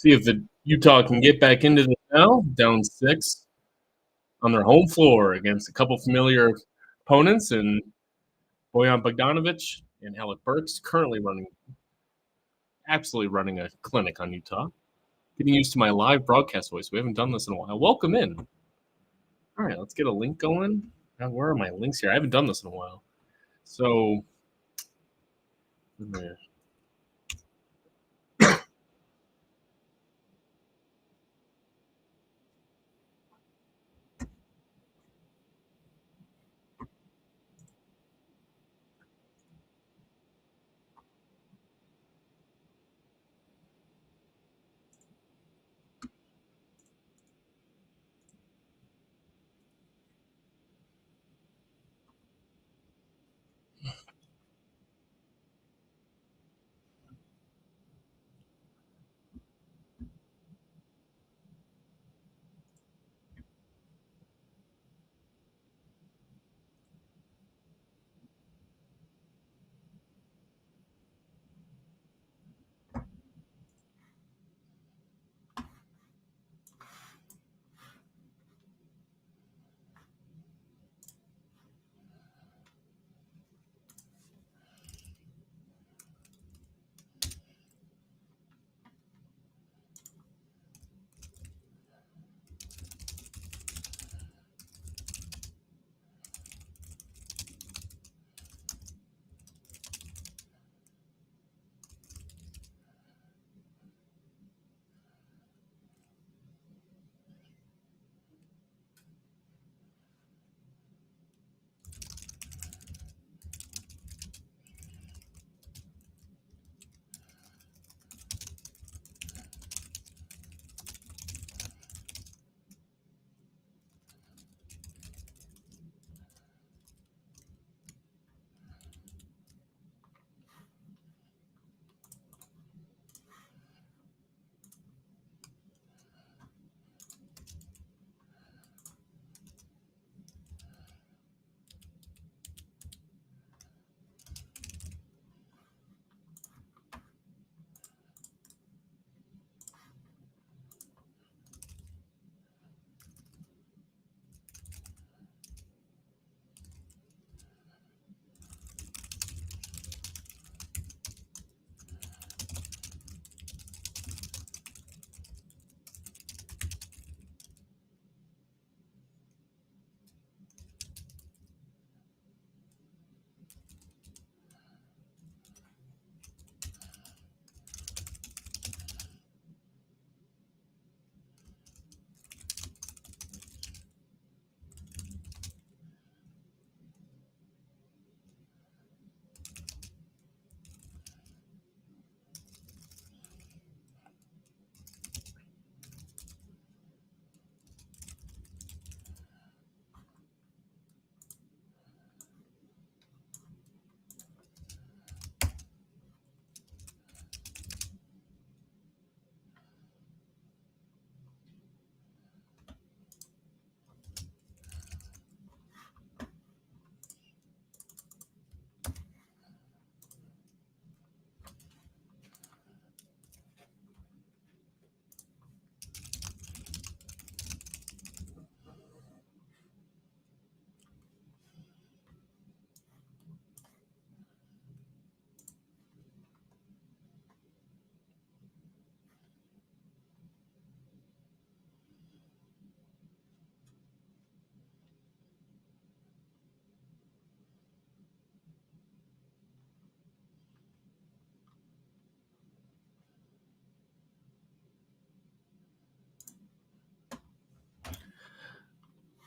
See if the Utah can get back into this now, down 6 on their home floor against a couple familiar opponents and Bojan Bogdanovic and Alec Burks currently absolutely running a clinic on Utah. Getting used to my live broadcast voice. We haven't done this in a while. Welcome in. All right, let's get a link going. Now, where are my links here? I haven't done this in a while. So,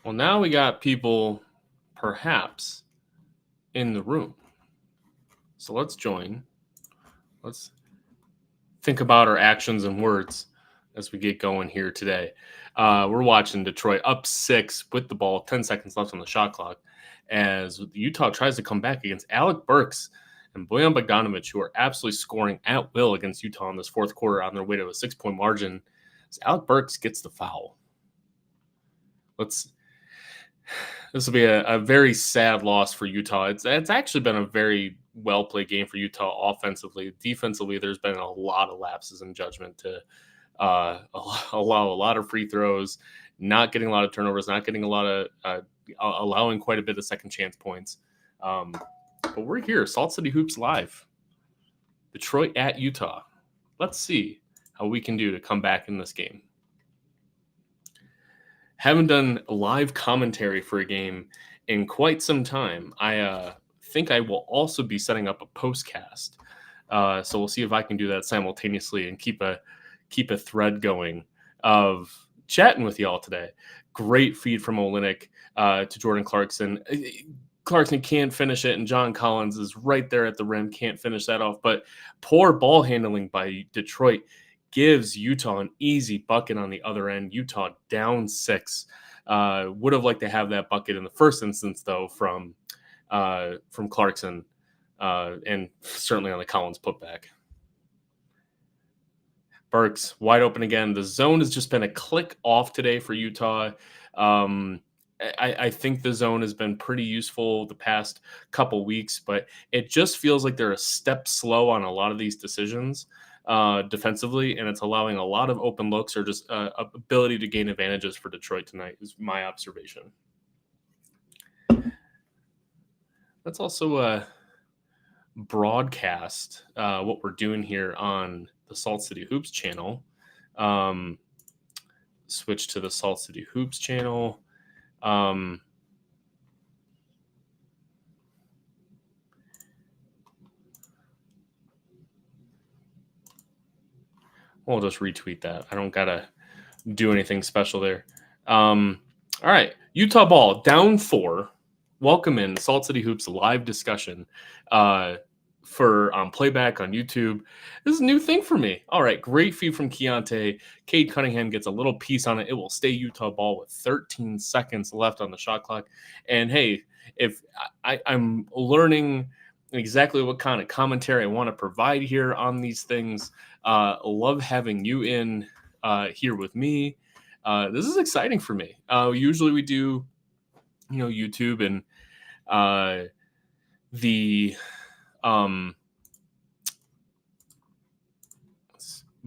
well, now we got people perhaps in the room. So let's join. Let's think about our actions and words as we get going here today. We're watching Detroit up 6 with the ball, 10 seconds left on the shot clock, as Utah tries to come back against Alec Burks and Bojan Bogdanovic, who are absolutely scoring at will against Utah in this fourth quarter on their way to a 6-point margin. As Alec Burks gets the foul. This will be a very sad loss for Utah. It's actually been a very well-played game for Utah offensively. Defensively, there's been a lot of lapses in judgment to allow a lot of free throws, not getting a lot of turnovers, not getting a lot of allowing quite a bit of second chance points. But we're here, Salt City Hoops Live, Detroit at Utah. Let's see how we can do to come back in this game. Haven't done live commentary for a game in quite some time. I think I will also be setting up a postcast. So we'll see if I can do that simultaneously and keep a thread going of chatting with y'all today. Great feed from Olynyk to Jordan Clarkson. Clarkson can't finish it, and John Collins is right there at the rim, can't finish that off. But poor ball handling by Detroit gives Utah an easy bucket on the other end. Utah down 6. Would have liked to have that bucket in the first instance, though, from Clarkson, and certainly on the Collins putback. Burks wide open again. The zone has just been a click off today for Utah. I think the zone has been pretty useful the past couple weeks, but it just feels like they're a step slow on a lot of these decisions defensively, and it's allowing a lot of open looks or just ability to gain advantages for Detroit tonight is my observation. Let's also broadcast what we're doing here on the Salt City Hoops channel. Switch to the Salt City Hoops channel. We'll just retweet that. I don't gotta do anything special there. All right, Utah ball down 4. Welcome in Salt City Hoops live discussion for playback on YouTube. This is a new thing for me. All right, great feed from Keontae. Cade Cunningham gets a little piece on it. It will stay Utah ball with 13 seconds left on the shot clock. And hey, if I'm learning exactly what kind of commentary I want to provide here on these things, love having you in here with me. This is exciting for me. Usually we do, YouTube and we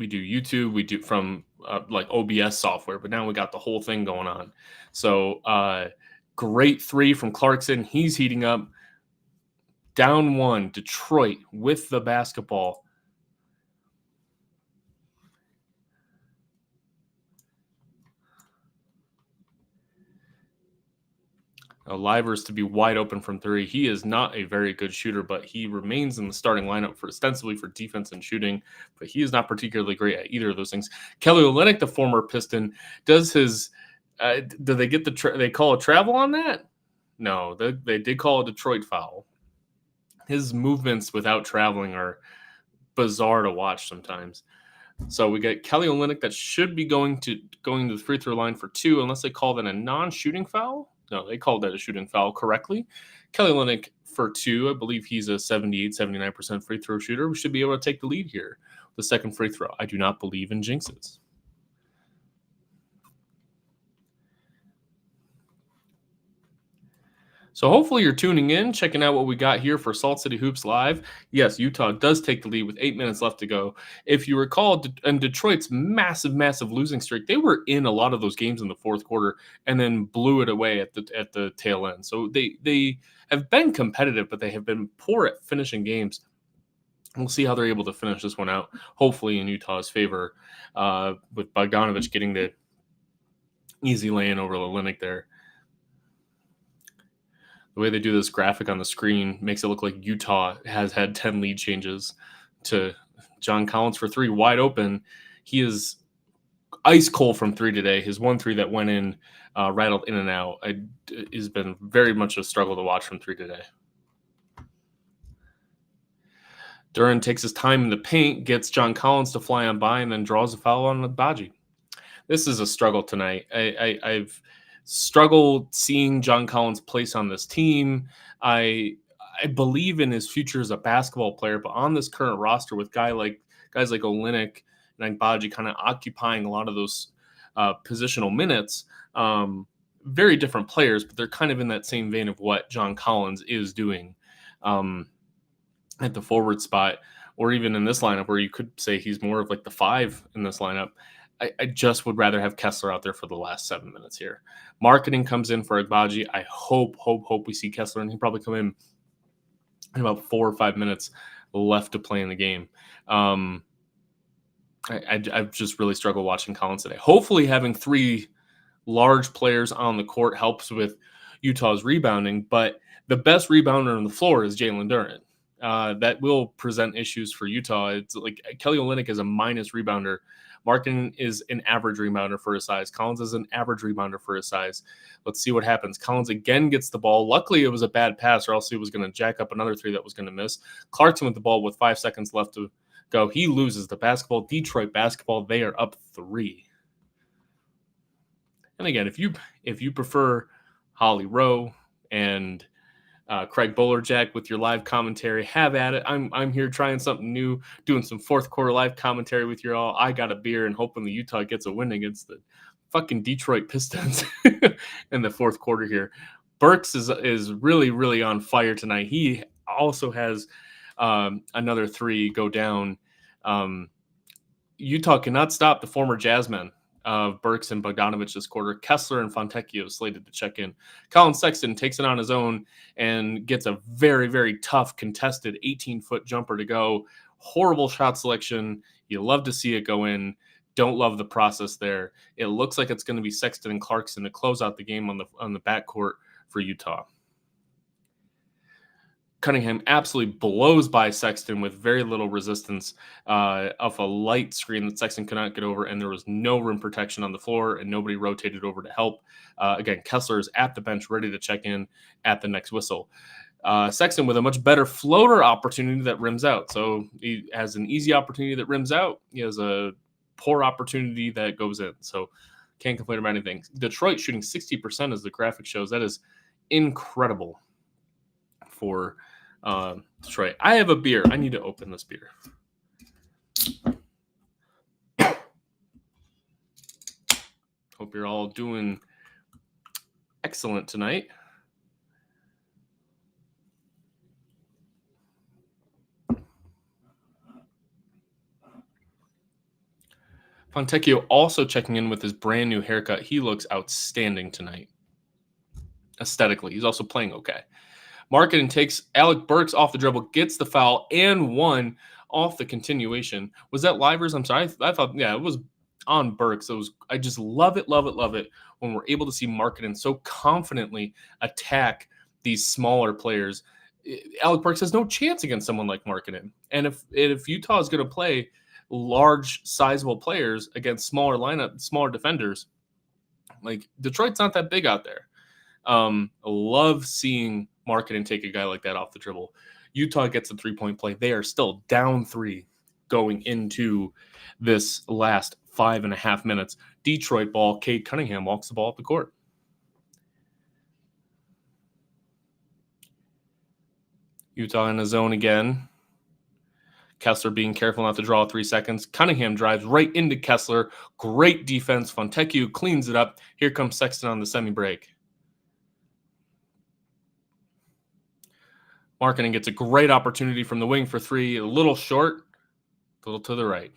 do YouTube, we do from like OBS software, but now we got the whole thing going on. So great 3 from Clarkson. He's heating up. Down 1, Detroit with the basketball. Livers to be wide open from 3. He is not a very good shooter, but he remains in the starting lineup for ostensibly for defense and shooting, but he is not particularly great at either of those things. Kelly Olynyk, the former Piston, does his do they get they call a travel on that? No, they did call a Detroit foul. His movements without traveling are bizarre to watch sometimes. So we got Kelly Olynyk that should be going to the free throw line for 2, unless they call that a non-shooting foul. No, they called that a shooting foul correctly. Kelly Olynyk for 2. I believe he's a 78, 79% free throw shooter. We should be able to take the lead here. The second free throw. I do not believe in jinxes. So hopefully you're tuning in, checking out what we got here for Salt City Hoops Live. Yes, Utah does take the lead with 8 minutes left to go. If you recall, in Detroit's massive losing streak, they were in a lot of those games in the fourth quarter and then blew it away at the tail end. So they have been competitive, but they have been poor at finishing games. We'll see how they're able to finish this one out, hopefully in Utah's favor, with Bogdanovich getting the easy lay-in over Olynyk there. The way they do this graphic on the screen makes it look like Utah has had 10 lead changes to John Collins for 3 wide open. He is ice cold from 3 today. His 1-3 that went in, rattled in and out. Has been very much a struggle to watch from 3 today. Duran takes his time in the paint, gets John Collins to fly on by, and then draws a foul on Agbaji. This is a struggle tonight. I've struggled seeing John Collins' place on this team. I believe in his future as a basketball player, but on this current roster with guys like Olynyk and Agbaji kind of occupying a lot of those positional minutes, very different players, but they're kind of in that same vein of what John Collins is doing at the forward spot, or even in this lineup where you could say he's more of like the 5 in this lineup. I just would rather have Kessler out there for the last 7 minutes here. Marketing comes in for Agbaji. I hope we see Kessler, and he'll probably come in about 4 or 5 minutes left to play in the game. I've just really struggled watching Collins today. Hopefully having 3 large players on the court helps with Utah's rebounding, but the best rebounder on the floor is Jalen Duren. That will present issues for Utah. It's like Kelly Olynyk is a minus rebounder. Markkanen is an average rebounder for his size. Collins is an average rebounder for his size. Let's see what happens. Collins again gets the ball. Luckily, it was a bad pass, or else he was going to jack up another 3 that was going to miss. Clarkson with the ball with 5 seconds left to go. He loses the basketball. Detroit basketball, they are up 3. And again, if you prefer Holly Rowe and Craig Bolerjack with your live commentary, have at it. I'm here trying something new, doing some fourth quarter live commentary with you all. I got a beer and hoping the Utah gets a win against the fucking Detroit Pistons in the fourth quarter here. Burks is really, really on fire tonight. He also has another 3 go down. Utah cannot stop the former Jazzmen of Burks and Bogdanovich this quarter. Kessler and Fontecchio slated to check in. Colin Sexton takes it on his own and gets a very, very tough contested 18-foot jumper to go. Horrible shot selection. You love to see it go in. Don't love the process there. It looks like it's going to be Sexton and Clarkson to close out the game on the backcourt for Utah. Cunningham absolutely blows by Sexton with very little resistance off a light screen that Sexton could not get over, and there was no rim protection on the floor, and nobody rotated over to help. Again, Kessler is at the bench ready to check in at the next whistle. Sexton with a much better floater opportunity that rims out. So he has an easy opportunity that rims out. He has a poor opportunity that goes in. So can't complain about anything. Detroit shooting 60% as the graphic shows. That is incredible for Detroit. I have a beer. I need to open this beer. Hope you're all doing excellent tonight. Fontecchio also checking in with his brand new haircut. He looks outstanding tonight. Aesthetically, he's also playing okay. Markkanen takes Alec Burks off the dribble, gets the foul, and 1 off the continuation. Was that Livers? I'm sorry. I thought, yeah, it was on Burks. I just love it when we're able to see Markkanen so confidently attack these smaller players. Alec Burks has no chance against someone like Markkanen. And if Utah is going to play large, sizable players against smaller defenders, like Detroit's not that big out there. Love seeing Markkanen take a guy like that off the dribble. Utah gets a 3-point play. They are still down 3 going into this last 5.5 minutes. Detroit ball. Cade Cunningham walks the ball up the court. Utah in the zone again. Kessler being careful not to draw 3 seconds. Cunningham drives right into Kessler. Great defense. Fontecchio cleans it up. Here comes Sexton on the semi-break. Markkanen gets a great opportunity from the wing for 3. A little short, a little to the right.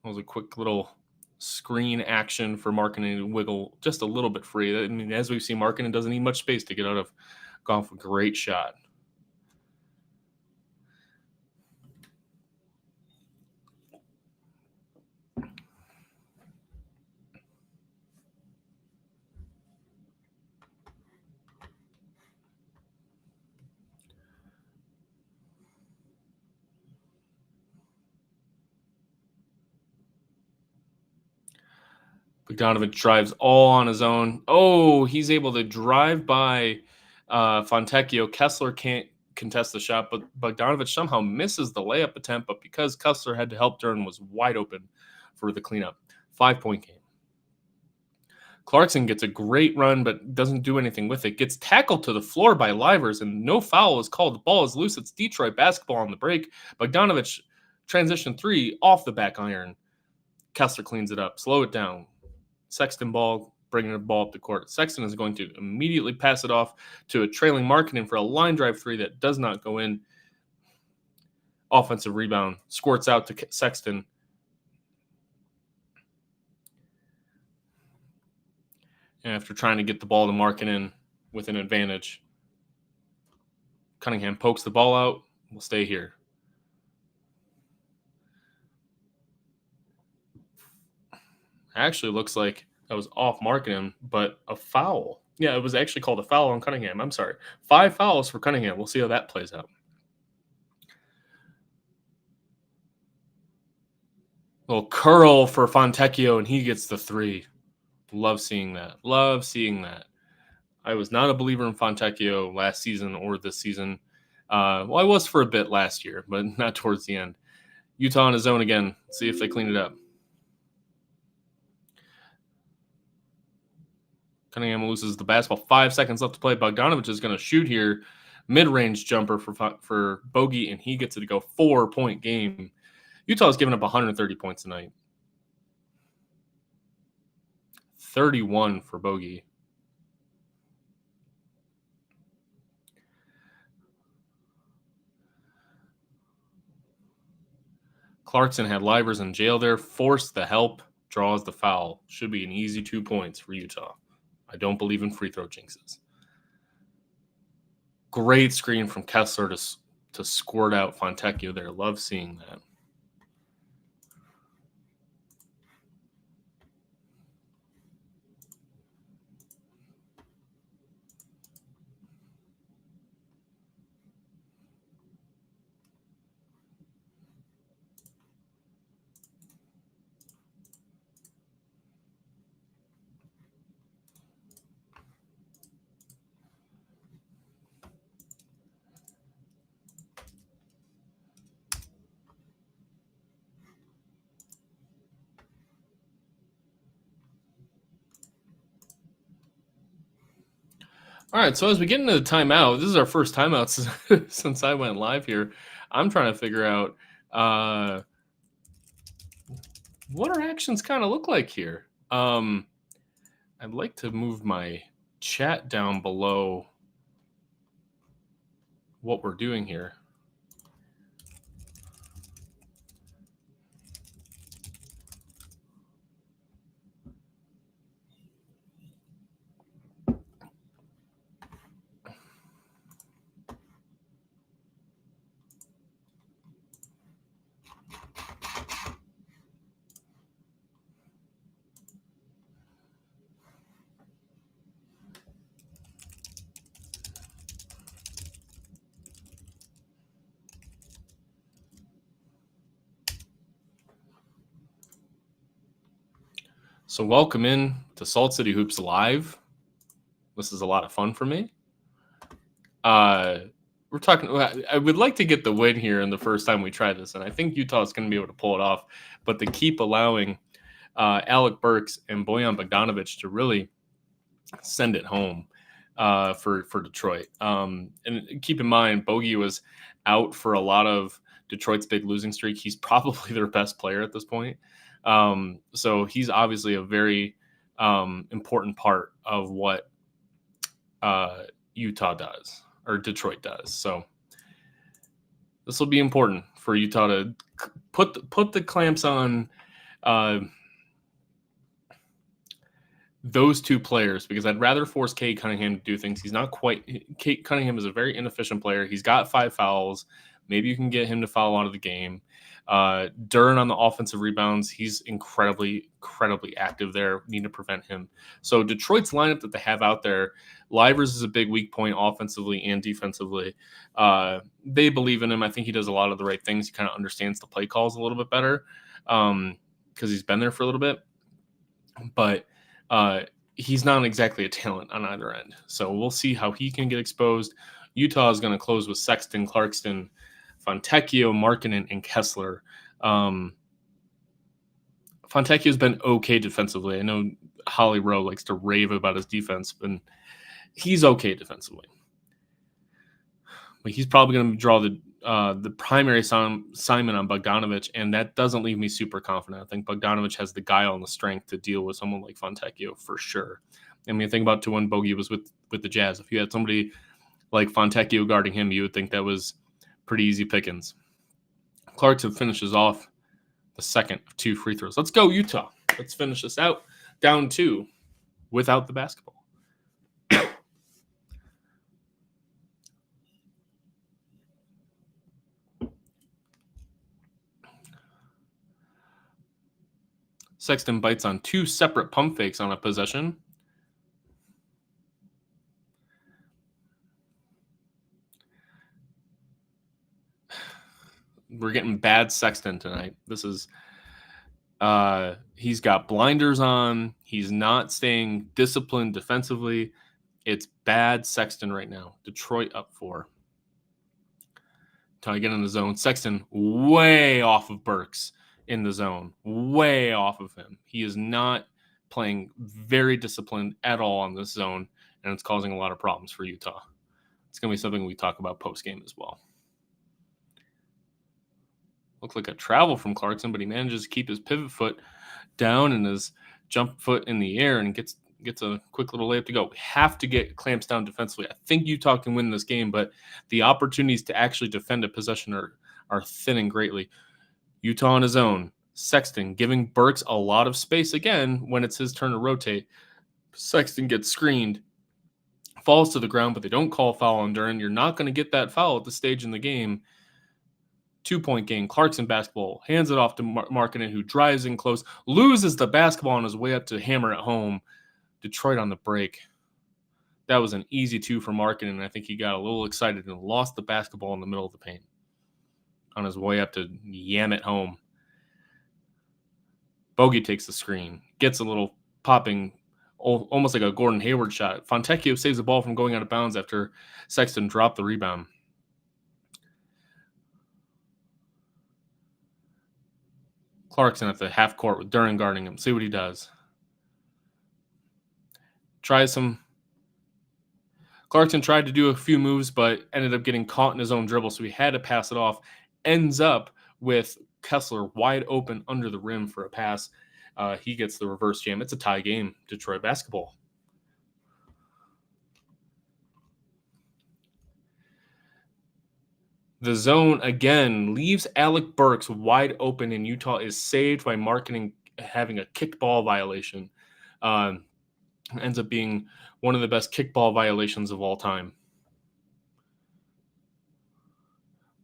That was a quick little screen action for Markkanen to wiggle just a little bit free. I mean, as we've seen, Markkanen doesn't need much space to get out of golf. A great shot. Bogdanovich drives all on his own. Oh, he's able to drive by Fontecchio. Kessler can't contest the shot, but Bogdanovich somehow misses the layup attempt, but because Kessler had to help, Duren was wide open for the cleanup. 5-point game. Clarkson gets a great run, but doesn't do anything with it. Gets tackled to the floor by Livers, and no foul is called. The ball is loose. It's Detroit basketball on the break. Bogdanovich transition 3 off the back iron. Kessler cleans it up. Slow it down. Sexton ball, bringing the ball up the court. Sexton is going to immediately pass it off to a trailing Markkanen for a line drive 3 that does not go in. Offensive rebound. Squirts out to Sexton. after trying to get the ball to Markkanen with an advantage. Cunningham pokes the ball out. We'll stay here. Actually looks like that was off Markkanen, but a foul. Yeah, it was actually called a foul on Cunningham. I'm sorry. 5 fouls for Cunningham. We'll see how that plays out. Little curl for Fontecchio, and he gets the 3. Love seeing that. Love seeing that. I was not a believer in Fontecchio last season or this season. Well, I was for a bit last year, but not towards the end. Utah on his own again. Let's see if they clean it up. Cunningham loses the basketball. 5 seconds left to play. Bogdanovic is going to shoot here. Mid-range jumper for Bogey, and he gets it to go. 4-point game. Utah's given up 130 points tonight. 31 for Bogey. Clarkson had Livers in jail there. Forced the help. Draws the foul. Should be an easy 2 points for Utah. I don't believe in free throw jinxes. Great screen from Kessler to squirt out Fontecchio there. Love seeing that. All right, so as we get into the timeout, this is our first timeout since I went live here. I'm trying to figure out what our actions kind of look like here. I'd like to move my chat down below what we're doing here. So welcome in to Salt City Hoops Live. This is a lot of fun for me. We're talking. I would like to get the win here in the first time we try this, and I think Utah is going to be able to pull it off. But they keep allowing Alec Burks and Bojan Bogdanovic to really send it home for Detroit. And keep in mind, Bogey was out for a lot of Detroit's big losing streak. He's probably their best player at this point. So he's obviously a very important part of what Utah does or Detroit does. So this will be important for Utah to put the clamps on those 2 players, because I'd rather force Cade Cunningham to do things. He's not quite. Cade Cunningham is a very inefficient player. He's got 5 fouls. Maybe you can get him to foul out of the game. Duren on the offensive rebounds, he's incredibly active there. Need to prevent him. So Detroit's lineup that they have out there, Livers is a big weak point offensively and defensively. They believe in him. I think he does a lot of the right things. He kind of understands the play calls a little bit better because he's been there for a little bit. But he's not exactly a talent on either end. So we'll see how he can get exposed. Utah is going to close with Sexton, Clarkson, Fontecchio, Markkanen, and Kessler. Fontecchio's been okay defensively. I know Holly Rowe likes to rave about his defense, but he's okay defensively. But he's probably going to draw the primary assignment on Bogdanovic, and that doesn't leave me super confident. I think Bogdanovic has the guile and the strength to deal with someone like Fontecchio for sure. I mean, think about when Bogey was with the Jazz. If you had somebody like Fontecchio guarding him, you would think that was pretty easy pickings. Clarkson finishes off the second of 2 free throws. Let's go, Utah. Let's finish this out. Down 2. without the basketball. Sexton bites on 2 separate pump fakes on a possession. We're getting bad Sexton tonight. This is he's got blinders on. He's not staying disciplined defensively. It's bad Sexton right now. Detroit up 4. Until I get in the zone. Sexton way off of Burks in the zone. Way off of him. He is not playing very disciplined at all on this zone, and it's causing a lot of problems for Utah. It's going to be something we talk about post-game as well. Looked like a travel from Clarkson, but he manages to keep his pivot foot down and his jump foot in the air and gets a quick little layup to go. We have to get clamps down defensively. I think Utah can win this game, but the opportunities to actually defend a possession are thinning greatly. Utah on his own. Sexton giving Burks a lot of space again when it's his turn to rotate. Sexton gets screened, falls to the ground, but they don't call foul on Duren. You're not going to get that foul at this stage in the game. 2-point game. Clarkson basketball. Hands it off to Markkanen, who drives in close. Loses the basketball on his way up to hammer it home. Detroit on the break. That was an easy 2 for Markkanen. I think he got a little excited and lost the basketball in the middle of the paint on his way up to yam it home. Bogey takes the screen. Gets a little popping, almost like a Gordon Hayward shot. Fontecchio saves the ball from going out of bounds after Sexton dropped the rebound. Clarkson at the half court with Duren guarding him. See what he does. Clarkson tried to do a few moves, but ended up getting caught in his own dribble, so he had to pass it off. Ends up with Kessler wide open under the rim for a pass. He gets the reverse jam. It's a tie game, Detroit basketball. The zone, again, leaves Alec Burks wide open, and Utah is saved by Markkanen having a kickball violation. Ends up being one of the best kickball violations of all time.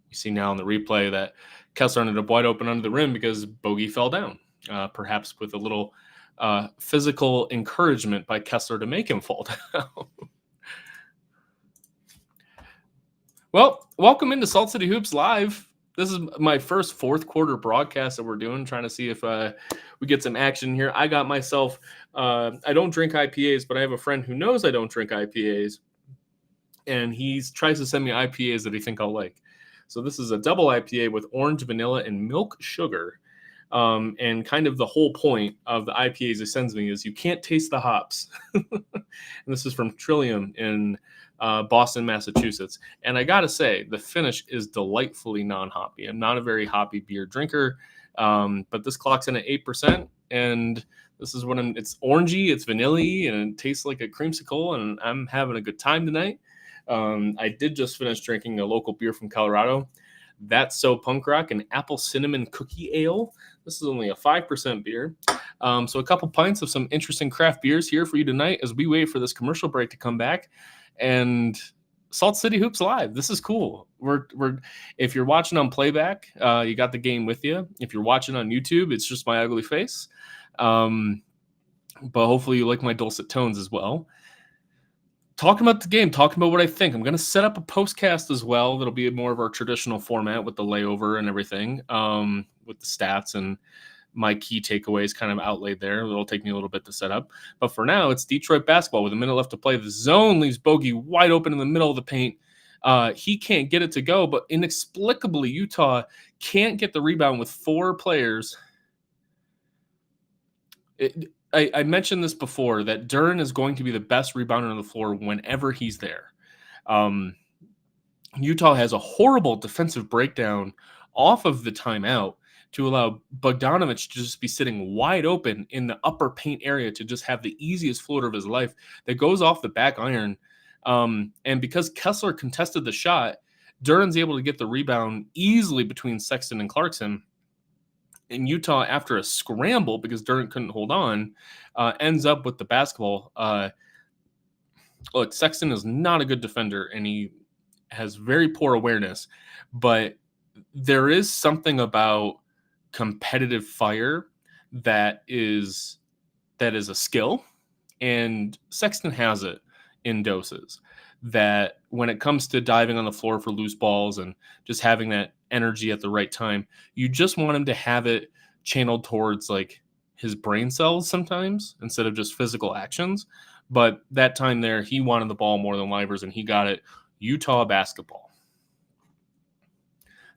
You see now in the replay that Kessler ended up wide open under the rim because Bogey fell down, perhaps with a little physical encouragement by Kessler to make him fall down. Well, welcome into Salt City Hoops Live. This is my first fourth quarter broadcast that we're doing, trying to see if we get some action here. I got myself, I don't drink IPAs, but I have a friend who knows I don't drink IPAs, and he tries to send me IPAs that he think I'll like. So this is a double IPA with orange, vanilla, and milk sugar. And kind of the whole point of the IPAs he sends me is you can't taste the hops. And this is from Trillium in Boston, Massachusetts. And I got to say, the finish is delightfully non-hoppy. I'm not a very hoppy beer drinker, but this clocks in at 8%. And this is what it's orangey, it's vanilla-y, and it tastes like a creamsicle. And I'm having a good time tonight. I did just finish drinking a local beer from Colorado. That's So Punk Rock, an apple cinnamon cookie ale. This is only a 5% beer. So a couple pints of some interesting craft beers here for you tonight as we wait for this commercial break to come back. And Salt City Hoops Live. This is cool. We're if you're watching on playback, you got the game with you. If you're watching on YouTube, it's just my ugly face. But hopefully you like my dulcet tones as well. Talking about the game, talking about what I think. I'm going to set up a postcast as well. That'll be more of our traditional format with the layover and everything, with the stats and my key takeaways kind of outlaid there. It'll take me a little bit to set up. But for now, it's Detroit basketball with a minute left to play. The zone leaves Bogey wide open in the middle of the paint. He can't get it to go, but inexplicably, Utah can't get the rebound with 4 players. I mentioned this before, that Duren is going to be the best rebounder on the floor whenever he's there. Utah has a horrible defensive breakdown off of the timeout to allow Bogdanovic to just be sitting wide open in the upper paint area to just have the easiest floater of his life that goes off the back iron. And because Kessler contested the shot, Duren's able to get the rebound easily between Sexton and Clarkson. And Utah, after a scramble because Durant couldn't hold on, ends up with the basketball. Look, Sexton is not a good defender, and he has very poor awareness, but there is something about competitive fire that is a skill, and Sexton has it in doses. That when it comes to diving on the floor for loose balls and just having that energy at the right time, you just want him to have it channeled towards like his brain cells sometimes instead of just physical actions. But that time there, he wanted the ball more than Livers, and he got it. Utah basketball.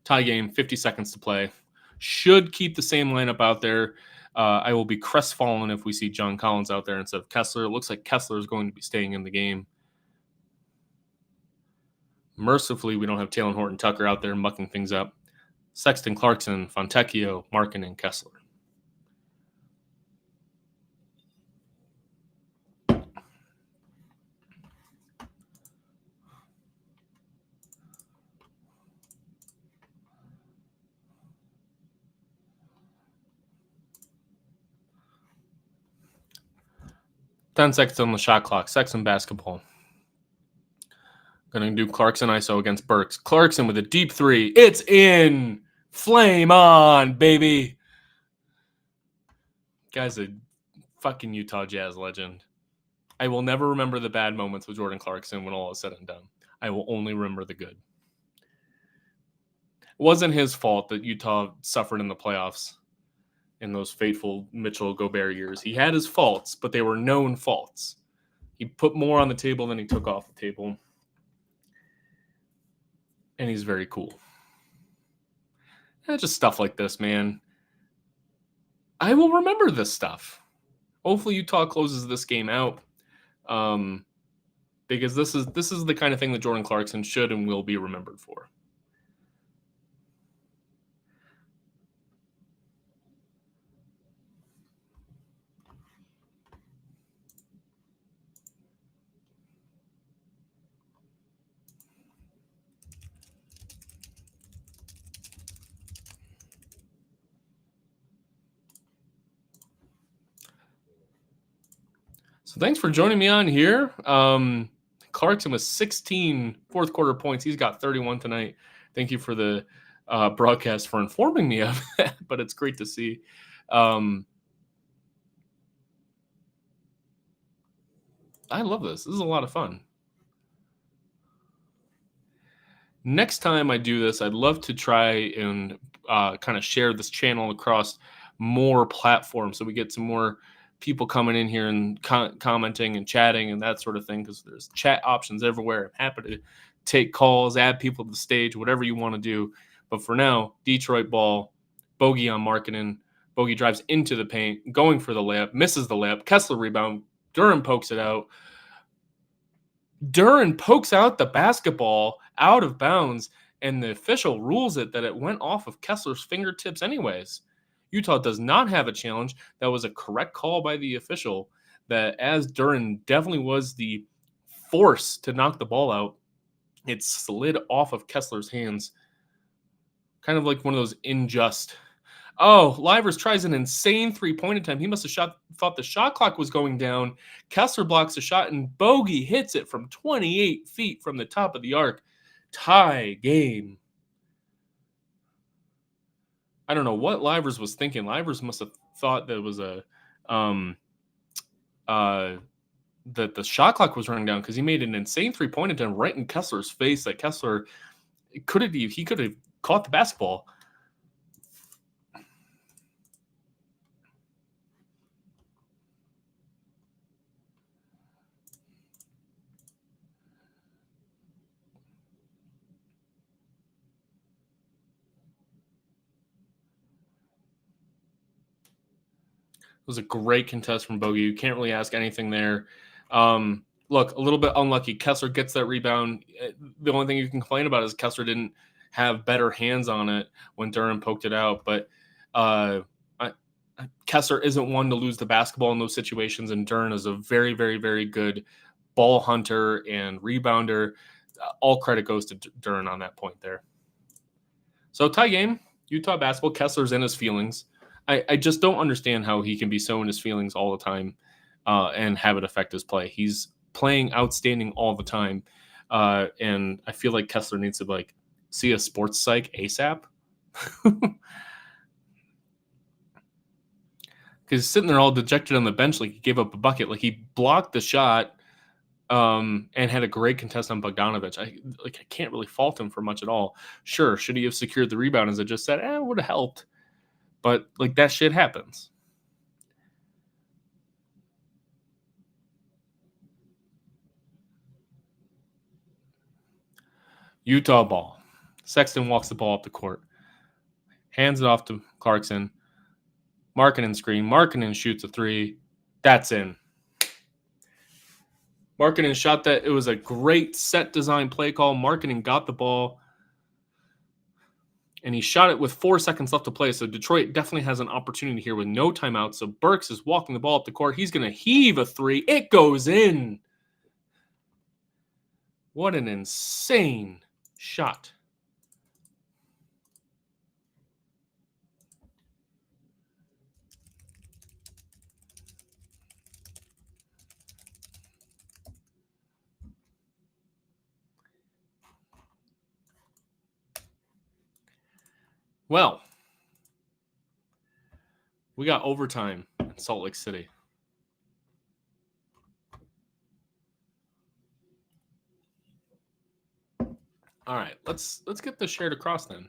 Tie game, 50 seconds to play. Should keep the same lineup out there. I will be crestfallen if we see John Collins out there instead of Kessler. It looks like Kessler is going to be staying in the game. Mercifully, we don't have Talen Horton-Tucker out there mucking things up. Sexton, Clarkson, Fontecchio, Markkanen, and Kessler. Ten seconds on the shot clock. Sexton basketball. Going to do Clarkson ISO against Burks. Clarkson with a deep three. It's in. Flame on, baby. Guy's a fucking Utah Jazz legend. I will never remember the bad moments with Jordan Clarkson when all is said and done. I will only remember the good. It wasn't his fault that Utah suffered in the playoffs in those fateful Mitchell Gobert years. He had his faults, but they were known faults. He put more on the table than he took off the table. And he's very cool. Just stuff like this, man. I will remember this stuff. Hopefully Utah closes this game out. Because this is the kind of thing that Jordan Clarkson should and will be remembered for. So thanks for joining me on here. Clarkson with 16 fourth quarter points. He's got 31 tonight. Thank you for the broadcast for informing me of that, but it's great to see. I love this. This is a lot of fun. Next time I do this, I'd love to try and kind of share this channel across more platforms so we get some more people coming in here and commenting and chatting and that sort of thing, because there's chat options everywhere. I'm happy to take calls, add people to the stage, whatever you want to do. But for now, Detroit ball, bogey on Markkanen. Bogey drives into the paint, going for the layup, misses the layup. Kessler rebound. Duren pokes it out. Duren pokes out the basketball out of bounds, and the official rules it that it went off of Kessler's fingertips anyways. Utah does not have a challenge. That was a correct call by the official, that as Duren definitely was the force to knock the ball out, it slid off of Kessler's hands. Kind of like one of those unjust. Oh, Livers tries an insane three-point attempt. He must have thought the shot clock was going down. Kessler blocks the shot, and Bogey hits it from 28 feet from the top of the arc. Tie game. I don't know what Livers was thinking. Livers must have thought that it was that the shot clock was running down, because he made an insane three-point attempt right in Kessler's face. That Kessler he could have caught the basketball. It was a great contest from Bogey. You can't really ask anything there. Look, a little bit unlucky. Kessler gets that rebound. The only thing you can complain about is Kessler didn't have better hands on it when Duren poked it out. But Kessler isn't one to lose the basketball in those situations, and Duren is a very, very, very good ball hunter and rebounder. All credit goes to Duren on that point there. So tie game, Utah basketball. Kessler's in his feelings. I just don't understand how he can be so in his feelings all the time and have it affect his play. He's playing outstanding all the time. And I feel like Kessler needs to like see a sports psych ASAP. Because he's sitting there all dejected on the bench like he gave up a bucket. Like he blocked the shot and had a great contest on Bogdanovic. I can't really fault him for much at all. Sure, should he have secured the rebound, as I just said? It would have helped. But like that shit happens. Utah ball. Sexton walks the ball up the court. Hands it off to Clarkson. Markkanen screen. Markkanen shoots a three. That's in. Markkanen shot that. It was a great set design play call. Markkanen got the ball, and he shot it with 4 seconds left to play. So Detroit definitely has an opportunity here with no timeout. So Burks is walking the ball up the court. He's going to heave a three. It goes in. What an insane shot. Well, we got overtime in Salt Lake City. All right, let's get this shared across then.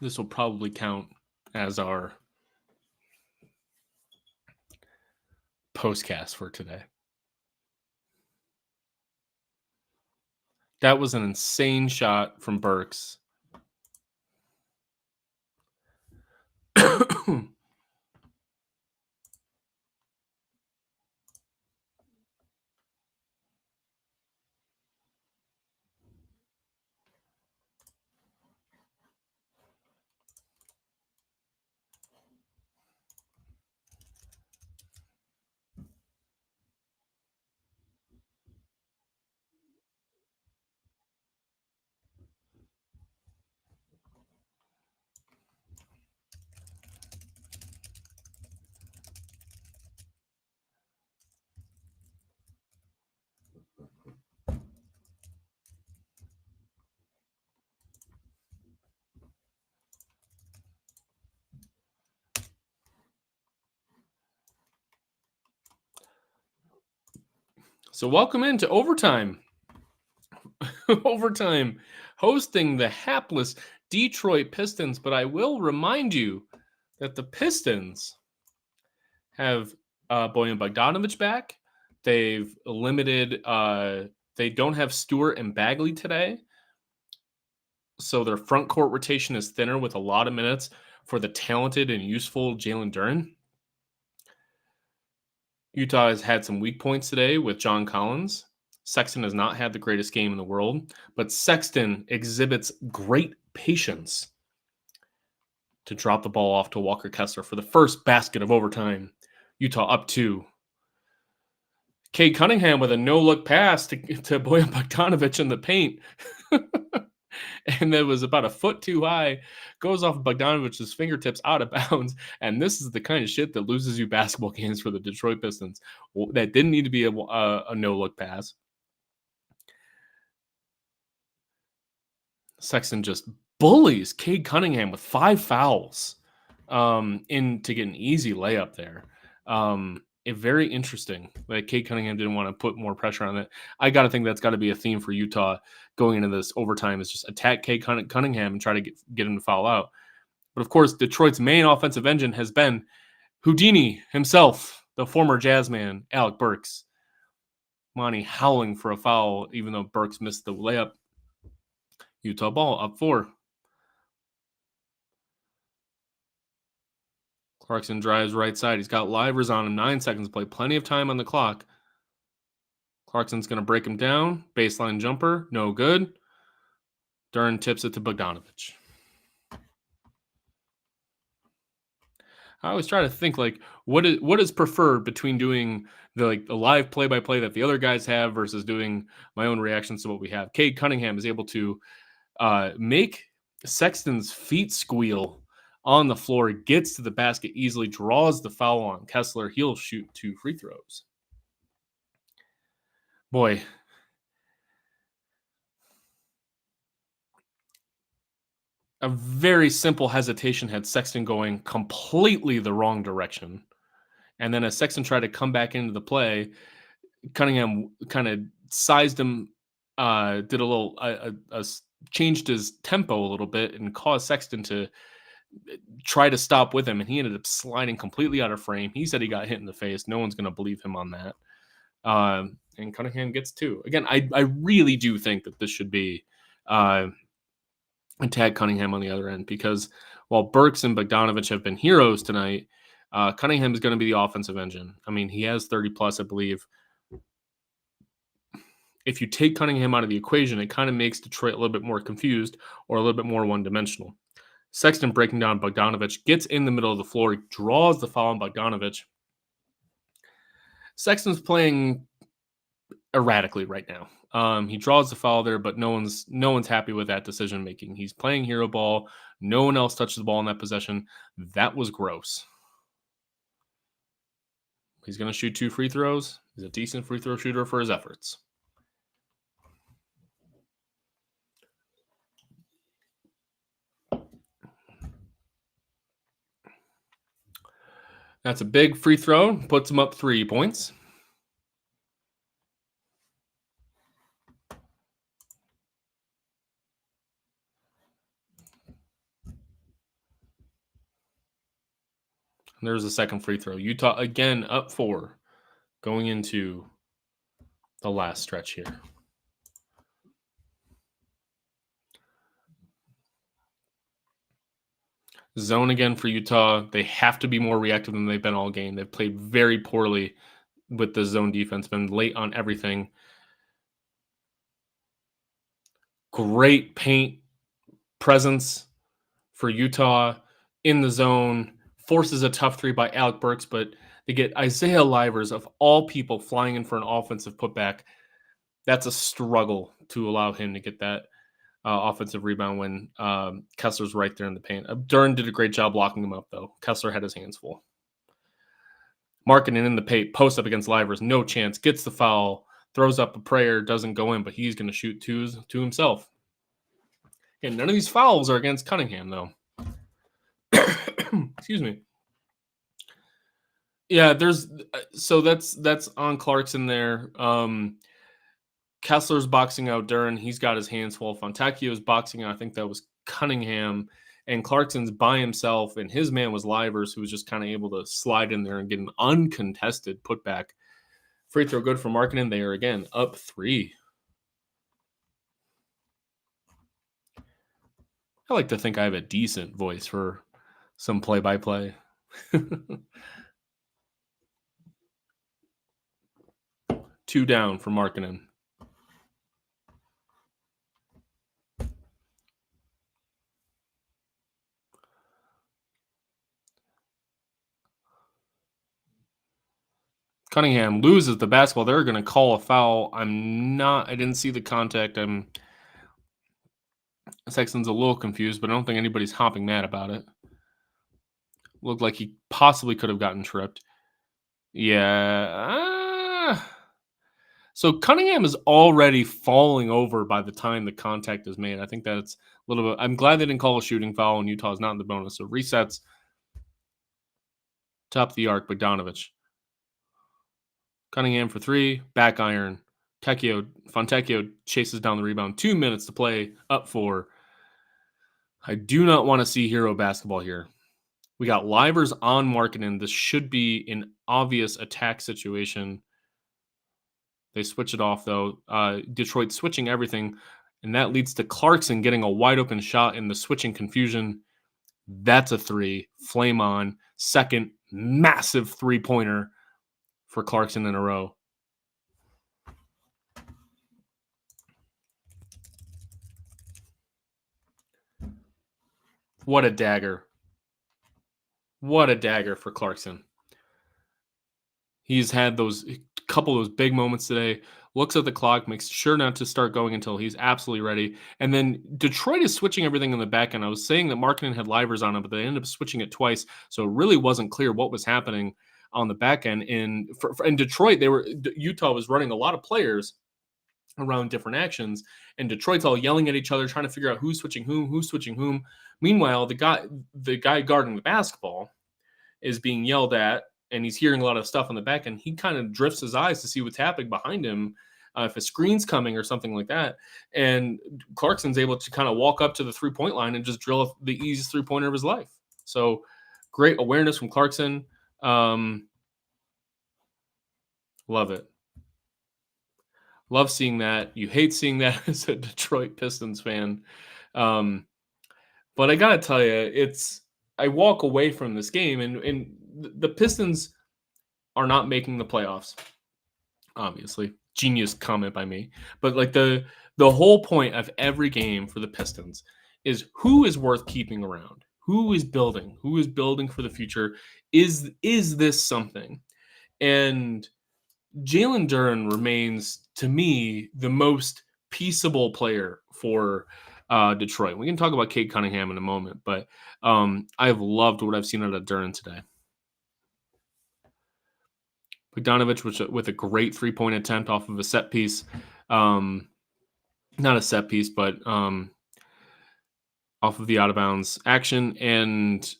This will probably count as our postcast for today. That was an insane shot from Burks. So welcome into overtime. Overtime, hosting the hapless Detroit Pistons. But I will remind you that the Pistons have Bojan Bogdanovic back. They've limited. They don't have Stewart and Bagley today, so their front court rotation is thinner with a lot of minutes for the talented and useful Jalen Duren. Utah has had some weak points today with John Collins. Sexton has not had the greatest game in the world, but Sexton exhibits great patience to drop the ball off to Walker Kessler for the first basket of overtime. Utah up 2. Cade Cunningham with a no-look pass to Bojan Bogdanovic in the paint. And it was about a foot too high, goes off Bogdanovic's fingertips out of bounds. And this is the kind of shit that loses you basketball games for the Detroit Pistons. That didn't need to be a no-look pass. Sexton just bullies Cade Cunningham with 5 fouls in to get an easy layup there. Very interesting that Cade Cunningham didn't want to put more pressure on it. I got to think that's got to be a theme for Utah going into this overtime is just attack Cade Cunningham and try to get him to foul out. But of course, Detroit's main offensive engine has been Houdini himself, the former Jazz man, Alec Burks. Monty howling for a foul, even though Burks missed the layup. Utah ball up 4. Clarkson drives right side. He's got Livers on him. 9 seconds to play. Plenty of time on the clock. Clarkson's going to break him down. Baseline jumper. No good. Duren tips it to Bogdanovic. I always try to think like what is preferred between doing the live play-by-play that the other guys have versus doing my own reactions to what we have. Cade Cunningham is able to make Sexton's feet squeal on the floor, gets to the basket easily, draws the foul on Kessler. He'll shoot 2 free throws. Boy. A very simple hesitation had Sexton going completely the wrong direction. And then as Sexton tried to come back into the play, Cunningham kind of sized him, did a little, changed his tempo a little bit and caused Sexton to try to stop with him. And he ended up sliding completely out of frame. He said he got hit in the face. No one's going to believe him on that. And Cunningham gets 2. Again, I really do think that this should be and tag Cunningham on the other end because while Burks and Bogdanovic have been heroes tonight, Cunningham is going to be the offensive engine. I mean, he has 30 plus, I believe. If you take Cunningham out of the equation, it kind of makes Detroit a little bit more confused or a little bit more one-dimensional. Sexton breaking down Bogdanovic, gets in the middle of the floor, draws the foul on Bogdanovic. Sexton's playing erratically right now. He draws the foul there, but no one's happy with that decision making. He's playing hero ball. No one else touches the ball in that possession. That was gross. He's going to shoot 2 free throws. He's a decent free throw shooter for his efforts. That's a big free throw. Puts him up 3 points. And there's a second free throw. Utah again up 4 going into the last stretch here. Zone again for Utah. They have to be more reactive than they've been all game. They've played very poorly with the zone defense, been late on everything. Great paint presence for Utah in the zone. Forces a tough 3 by Alec Burks, but they get Isaiah Livers, of all people, flying in for an offensive putback. That's a struggle to allow him to get that offensive rebound when Kessler's right there in the paint. Duren did a great job locking him up, though. Kessler had his hands full. Markkanen in the paint, post up against Livers, no chance, gets the foul, throws up a prayer, doesn't go in, but he's going to shoot 2s to himself. And none of these fouls are against Cunningham, though. Excuse me. Yeah, that's on Clarkson there. Kessler's boxing out Duren. He's got his hands full. Fontecchio's boxing out. I think that was Cunningham. And Clarkson's by himself, and his man was Livers, who was just kind of able to slide in there and get an uncontested putback. Free throw good for Markkanen. They are, again, up 3. I like to think I have a decent voice for some play-by-play. 2 down for Markkanen. Cunningham loses the basketball. They're going to call a foul. I didn't see the contact. Sexton's a little confused, but I don't think anybody's hopping mad about it. Looked like he possibly could have gotten tripped. Yeah. So Cunningham is already falling over by the time the contact is made. I think that's a little bit. I'm glad they didn't call a shooting foul, and Utah is not in the bonus. So resets. Top of the arc, Bogdanovic. Cunningham for three, back iron. Fontecchio chases down the rebound. 2 minutes to play, up four. I do not want to see hero basketball here. We got Livers on Markkanen. This should be an obvious attack situation. They switch it off, though. Detroit switching everything, and that leads to Clarkson getting a wide open shot in the switching confusion. That's a three. Flame on. Second massive three-pointer for Clarkson in a row. What a dagger. What a dagger for Clarkson. He's had those couple of those big moments today. Looks at the clock, makes sure not to start going until he's absolutely ready. And then Detroit is switching everything in the back end. I was saying that Markkanen had Livers on him, but they ended up switching it twice. So it really wasn't clear what was happening on the back end. In Detroit, Utah was running a lot of players around different actions, and Detroit's all yelling at each other, trying to figure out who's switching whom. Meanwhile, the guy guarding the basketball is being yelled at, and he's hearing a lot of stuff on the back end. He kind of drifts his eyes to see what's happening behind him, if a screen's coming or something like that. And Clarkson's able to kind of walk up to the three-point line and just drill the easiest three-pointer of his life. So great awareness from Clarkson. Love it. Love seeing that. You hate seeing that as a Detroit Pistons fan. But I got to tell you, I walk away from this game, and the Pistons are not making the playoffs, obviously. Genius comment by me. But like the whole point of every game for the Pistons is who is worth keeping around? Who is building? Who is building for the future? Is this something? And Jalen Duren remains, to me, the most peaceable player for Detroit. We can talk about Cade Cunningham in a moment, but I've loved what I've seen out of Duren today. Bogdanovic with a great three-point attempt off of a set piece. Not a set piece, but off of the out-of-bounds action, and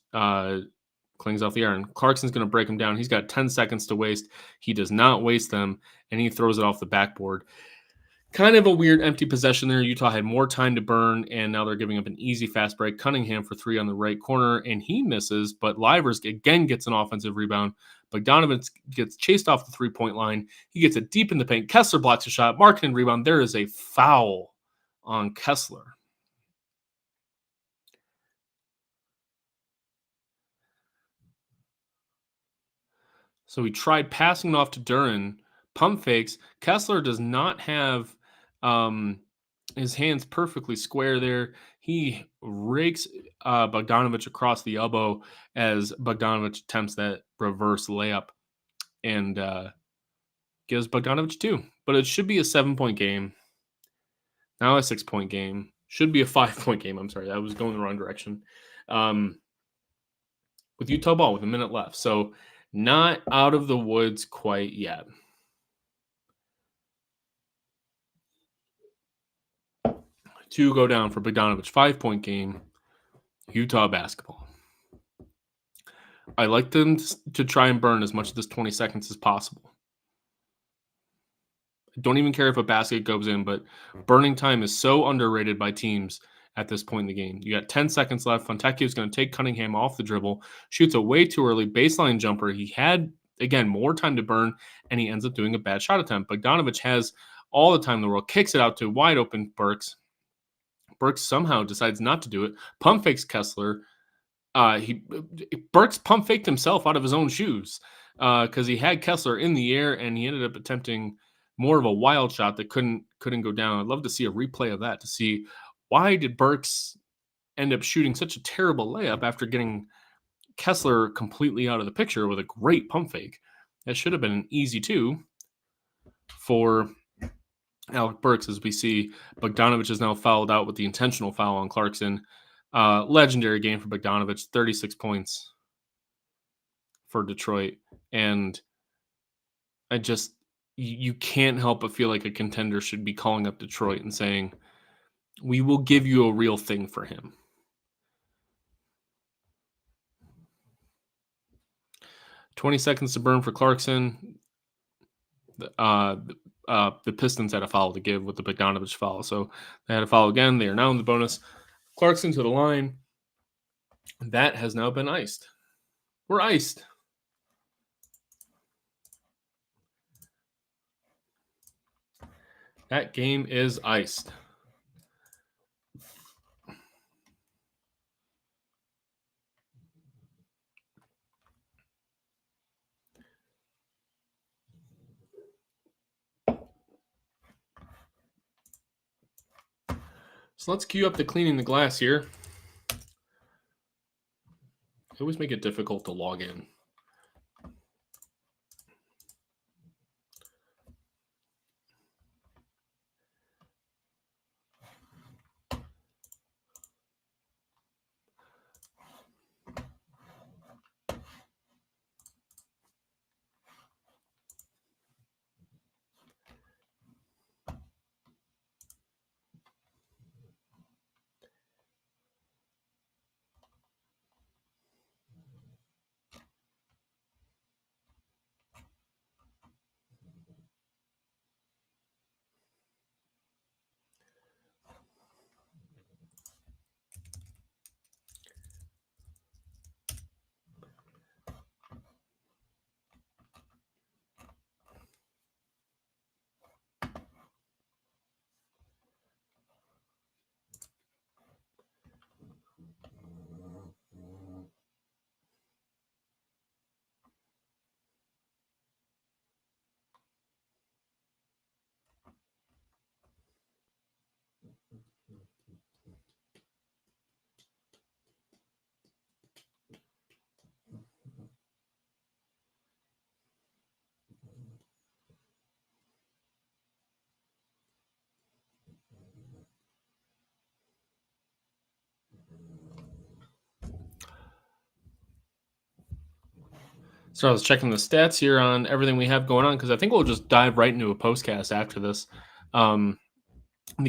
clings off the iron. Clarkson's going to break him down. He's got 10 seconds to waste. He does not waste them, and he throws it off the backboard. Kind of a weird empty possession there. Utah had more time to burn, and now they're giving up an easy fast break. Cunningham for three on the right corner, and he misses, but Livers again gets an offensive rebound. Bogdanovic gets chased off the three-point line. He gets it deep in the paint. Kessler blocks a shot. Markkanen rebound. There is a foul on Kessler. So he tried passing it off to Duren. Pump fakes. Kessler does not have his hands perfectly square there. He rakes Bogdanovic across the elbow as Bogdanovic attempts that reverse layup and gives Bogdanovic two. But it should be a 7-point game. Now a 6-point game. Should be a 5-point game. I'm sorry. I was going the wrong direction. With Utah ball with a minute left. So not out of the woods quite yet. Two go down for Bogdanovic. 5-point game. Utah basketball. I like them to try and burn as much of this 20 seconds as possible. I don't even care if a basket goes in, but burning time is so underrated by teams at this point in the game. You got 10 seconds left. Fontecchio is going to take Cunningham off the dribble, shoots a way too early baseline jumper. He had, again, more time to burn, and he ends up doing a bad shot attempt. Bogdanovic has all the time in the world, kicks it out to wide open Burks. Burks somehow decides not to do it. Pump fakes Kessler. Burks pump faked himself out of his own shoes because he had Kessler in the air, and he ended up attempting more of a wild shot that couldn't go down. I'd love to see a replay of that to see why did Burks end up shooting such a terrible layup after getting Kessler completely out of the picture with a great pump fake. That should have been an easy 2 for Alec Burks, as we see Bogdanovich is now fouled out with the intentional foul on Clarkson. Legendary game for Bogdanovich, 36 points for Detroit. And you can't help but feel like a contender should be calling up Detroit and saying, we will give you a real thing for him. "20 seconds to burn for Clarkson." The Pistons had a foul to give with the Bogdanovich foul. So they had a foul again. They are now in the bonus. Clarkson to the line. That has now been iced. We're iced. That game is iced. So let's queue up the cleaning the glass here. They always make it difficult to log in. So I was checking the stats here on everything we have going on, because I think we'll just dive right into a postcast after this. The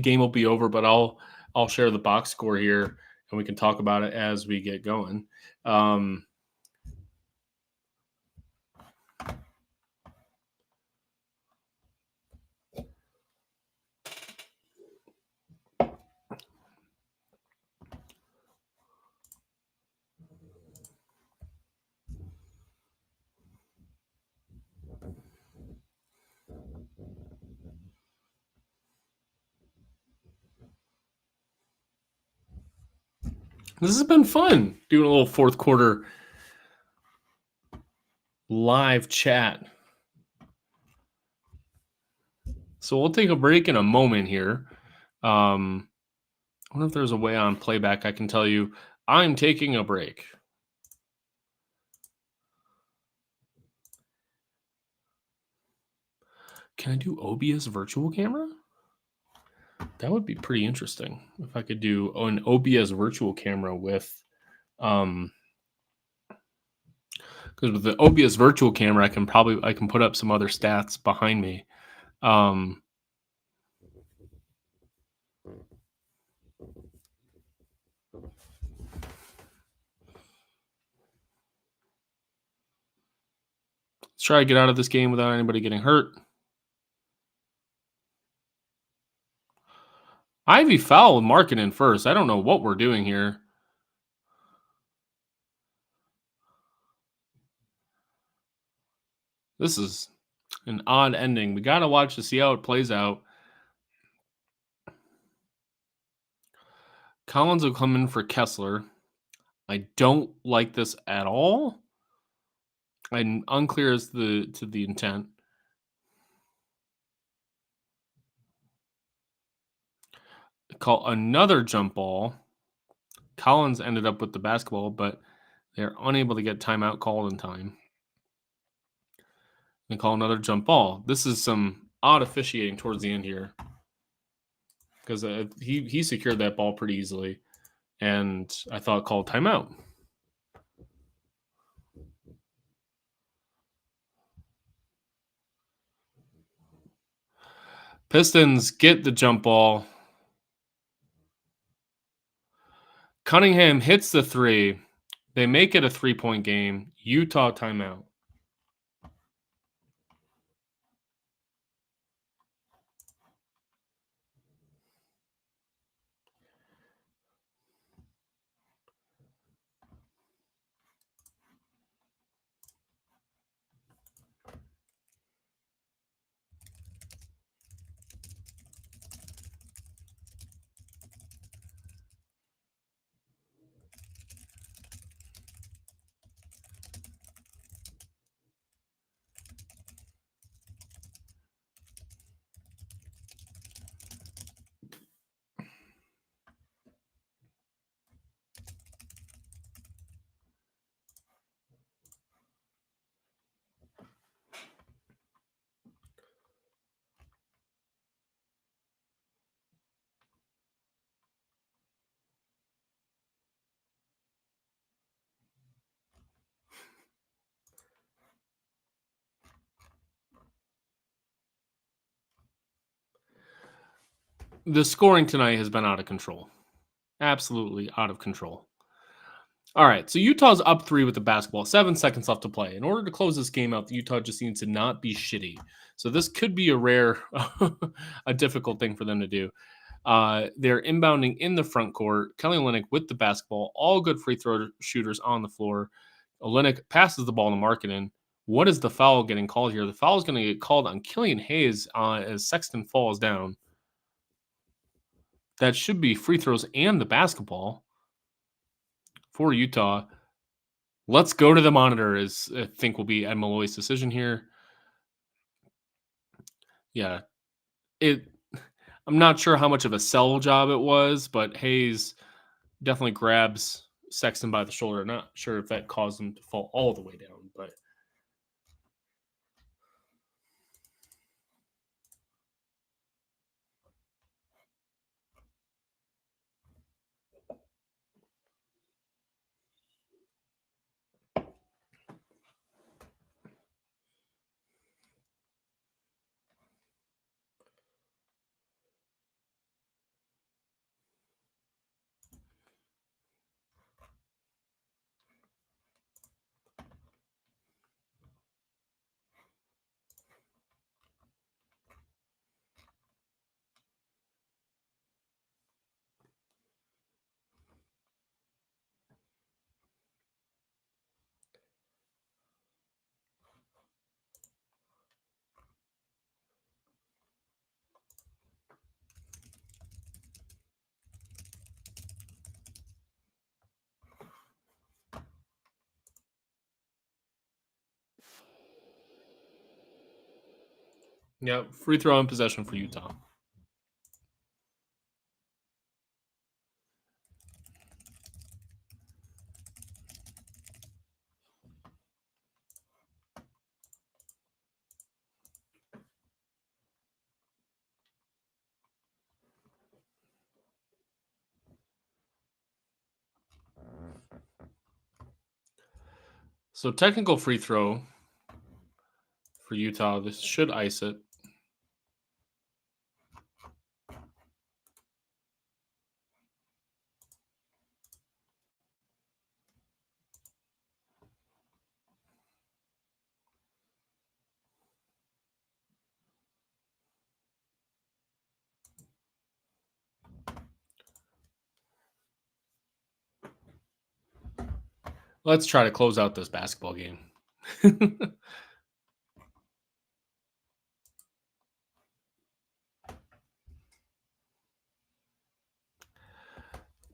game will be over, but I'll share the box score here, and we can talk about it as we get going. This has been fun, doing a little fourth quarter live chat. So we'll take a break in a moment here. I wonder if there's a way on playback I can tell you I'm taking a break. Can I do OBS virtual camera? That would be pretty interesting if I could do an OBS virtual camera with, because with the OBS virtual camera, I can put up some other stats behind me. Let's try to get out of this game without anybody getting hurt. Ivy foul with Markkanen first. I don't know what we're doing here. This is an odd ending. We got to watch to see how it plays out. Collins will come in for Kessler. I don't like this at all. I'm unclear as to the intent. Call another jump ball. Collins ended up with the basketball, but they're unable to get timeout called in time. and call another jump ball. This is some odd officiating towards the end here because he secured that ball pretty easily, and I thought called timeout. Pistons get the jump ball. Cunningham hits the three. They make it a 3-point game. Utah timeout. The scoring tonight has been out of control. Absolutely out of control. All right, so Utah's up 3 with the basketball. 7 seconds left to play. In order to close this game out, Utah just needs to not be shitty. So this could be a rare, a difficult thing for them to do. They're inbounding in the front court. Kelly Olynyk with the basketball. All good free throw shooters on the floor. Olynyk passes the ball to Markkanen. What is the foul getting called here? The foul is going to get called on Killian Hayes as Sexton falls down. That should be free throws and the basketball for Utah. Let's go to the monitor, as I think will be Ed Malloy's decision here. Yeah. I'm not sure how much of a sell job it was, but Hayes definitely grabs Sexton by the shoulder. Not sure if that caused him to fall all the way down, but yeah, free throw in possession for Utah. So technical free throw for Utah. This should ice it. Let's try to close out this basketball game.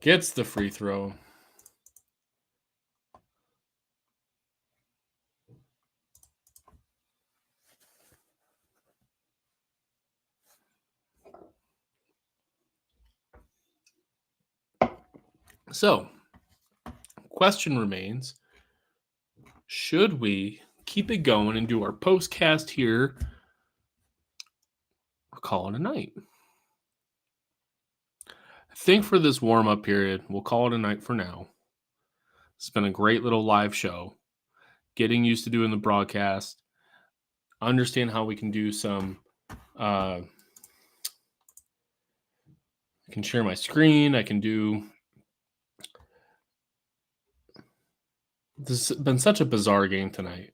Gets the free throw. So, question remains, should we keep it going and do our postcast here. We'll call it a night. I think for this warm up period, we'll call it a night for now. It's been a great little live show. Getting used to doing the broadcast. Understand how we can do some. I can share my screen. I can do. This has been such a bizarre game tonight.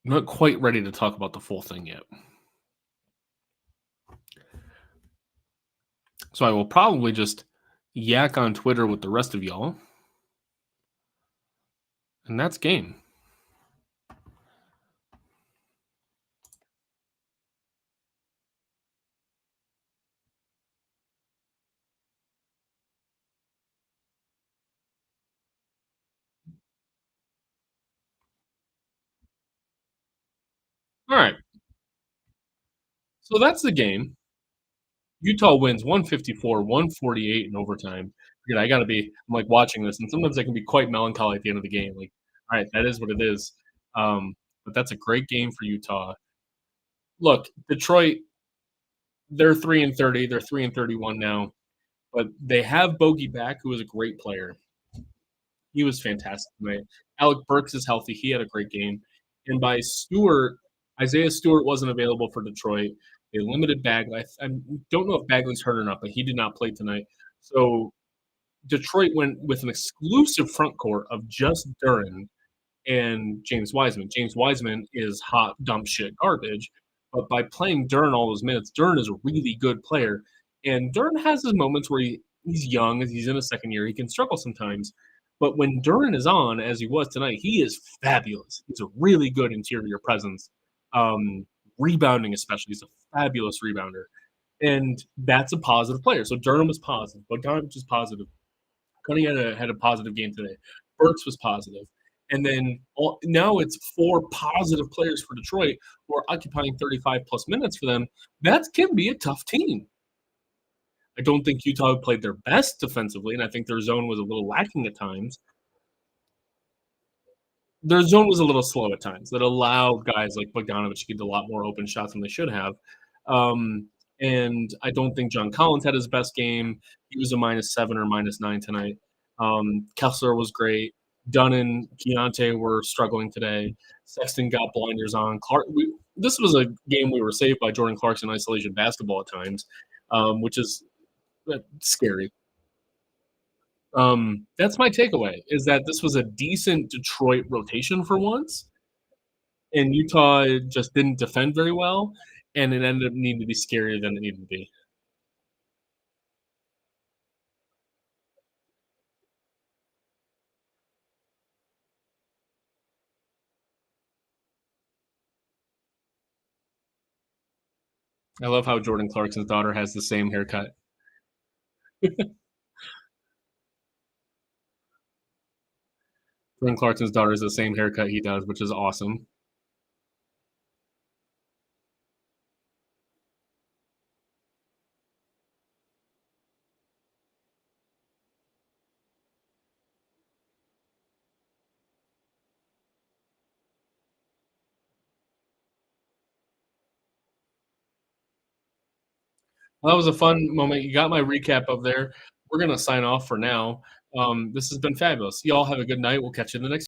I'm not quite ready to talk about the full thing yet. So I will probably just yak on Twitter with the rest of y'all. And that's game. All right. So that's the game. Utah wins 154-148 in overtime. Again, I gotta be I'm like watching this, and sometimes I can be quite melancholy at the end of the game. Like, all right, that is what it is. But that's a great game for Utah. Look, Detroit, they're 3-30. They're 3-31 now, but they have Bogey back, who is a great player. He was fantastic tonight. Alec Burks is healthy. He had a great game. And by Stewart, Isaiah Stewart wasn't available for Detroit. They limited Bagley. I don't know if Bagley's hurt or not, but he did not play tonight. So Detroit went with an exclusive front court of just Duren and James Wiseman. James Wiseman is hot, dump shit garbage. But by playing Duren all those minutes, Duren is a really good player. And Duren has his moments where he's young, he's in his second year, he can struggle sometimes. But when Duren is on, as he was tonight, he is fabulous. He's a really good interior presence. Rebounding, especially, he's a fabulous rebounder. And that's a positive player. So Durham was positive. Bogdanovich is positive. Cunningham had a positive game today. Burks was positive. And then now it's four positive players for Detroit who are occupying 35 plus minutes for them. That can be a tough team. I don't think Utah played their best defensively, and I think their zone was a little lacking at times. Their zone was a little slow at times. That allowed guys like Bogdanovich to get a lot more open shots than they should have. And I don't think John Collins had his best game. He was a -7 or -9 tonight. Kessler was great. Dunn and Keontae were struggling today. Sexton got blinders on. This was a game we were saved by Jordan Clarkson isolation basketball at times, which is scary. That's my takeaway, is that this was a decent Detroit rotation for once, and Utah just didn't defend very well, and it ended up needing to be scarier than it needed to be. I love how Jordan Clarkson's daughter has the same haircut. Jordan Clarkson's daughter has the same haircut he does, which is awesome. Well, that was a fun moment. You got my recap up there. We're gonna sign off for now. This has been fabulous. Y'all have a good night. We'll catch you in the next